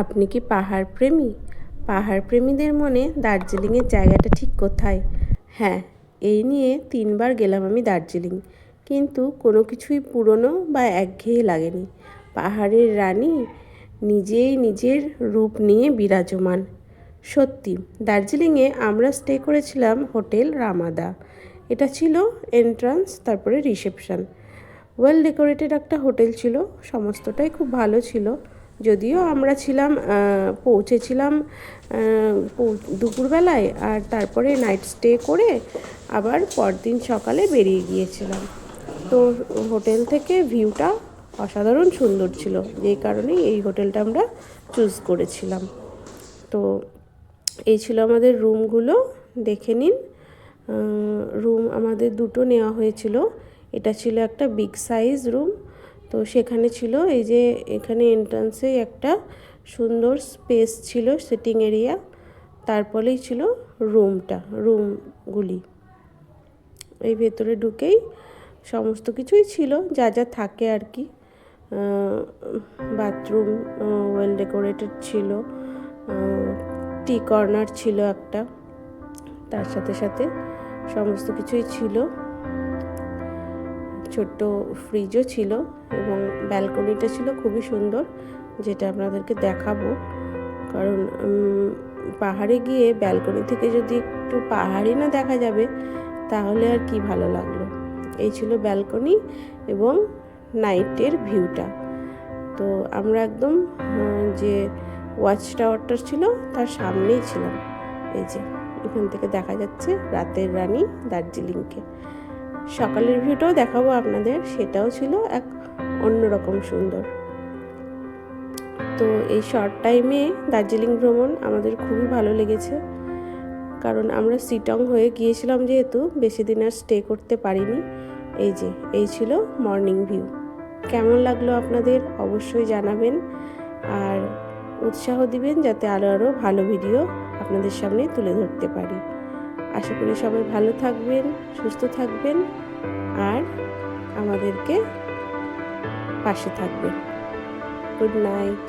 আপনি কি পাহাড় প্রেমী? পাহাড় প্রেমীদের মনে দার্জিলিংয়ের জায়গাটা ঠিক কোথায়? হ্যাঁ, এই নিয়ে ৩ বার গেলাম আমি দার্জিলিং, কিন্তু কোনো কিছুই পুরনো বা একঘেয়ে লাগেনি। পাহাড়ের রানী নিজেই নিজের রূপ নিয়ে বিরাজমান। সত্যি, দার্জিলিংয়ে আমরা স্টে করেছিলাম হোটেল রামাদা। এটা ছিল এন্ট্রান্স, তারপরে রিসেপশন। ওয়েল ডেকোরেটেড একটা হোটেল ছিল, সমস্তটাই খুব ভালো ছিল। যদিও আমরা পৌঁছেছিলাম দুপুরবেলায়, আর তারপরে নাইট স্টে করে আবার পরদিন সকালে বেরিয়ে গিয়েছিলাম। তো হোটেল থেকে ভিউটা অসাধারণ সুন্দর ছিল, যেই কারণেই এই হোটেলটা আমরা চুজ করেছিলাম। তো এই ছিল আমাদের রুমগুলো, দেখে নিন। রুম আমাদের দুটো নেওয়া হয়েছিল। এটা ছিল একটা বিগ সাইজ রুম। তো সেখানে ছিল এই যে এখানে এন্ট্রান্সে একটা সুন্দর স্পেস ছিল, সিটিং এরিয়া। তারপরেই ছিল রুমগুলি। এই ভেতরে ঢুকেই সমস্ত কিছুই ছিল, যা যা থাকে আর কি। বাথরুম ওয়েল ডেকোরেটেড ছিল, টি কর্নার ছিল একটা, তার সাথে সাথে সমস্ত কিছুই ছিল। ছোট্ট ফ্রিজও ছিল এবং ব্যালকনিটা ছিল খুবই সুন্দর, যেটা আপনাদেরকে দেখাবো। কারণ পাহাড়ে গিয়ে ব্যালকনি থেকে যদি একটু পাহাড়ই না দেখা যাবে, তাহলে আর কি ভালো লাগলো। এই ছিল ব্যালকনি এবং নাইটের ভিউটা। তো আমরা একদম যে ওয়াচ টাওয়ারটা ছিল তার সামনেই ছিলাম। এই যে এখান থেকে দেখা যাচ্ছে রাতের রানী দার্জিলিংকে। সকালের ভিউটাও দেখাবো আপনাদের, সেটাও ছিল এক অন্যরকম সুন্দর। তো এই শর্ট টাইমে দার্জিলিং ভ্রমণ আমাদের খুবই ভালো লেগেছে, কারণ আমরা সিটং হয়ে গিয়েছিলাম, যেহেতু বেশি দিন আর স্টে করতে পারিনি। এই ছিল মর্নিং ভিউ। কেমন লাগলো আপনাদের অবশ্যই জানাবেন, আর উৎসাহ দিবেন যাতে আরও ভালো ভিডিও আপনাদের সামনে তুলে ধরতে পারি। আশা করি সবাই ভালো থাকবেন, সুস্থ থাকবেন, আর আমাদেরকে পাশে থাকবেন। Good night.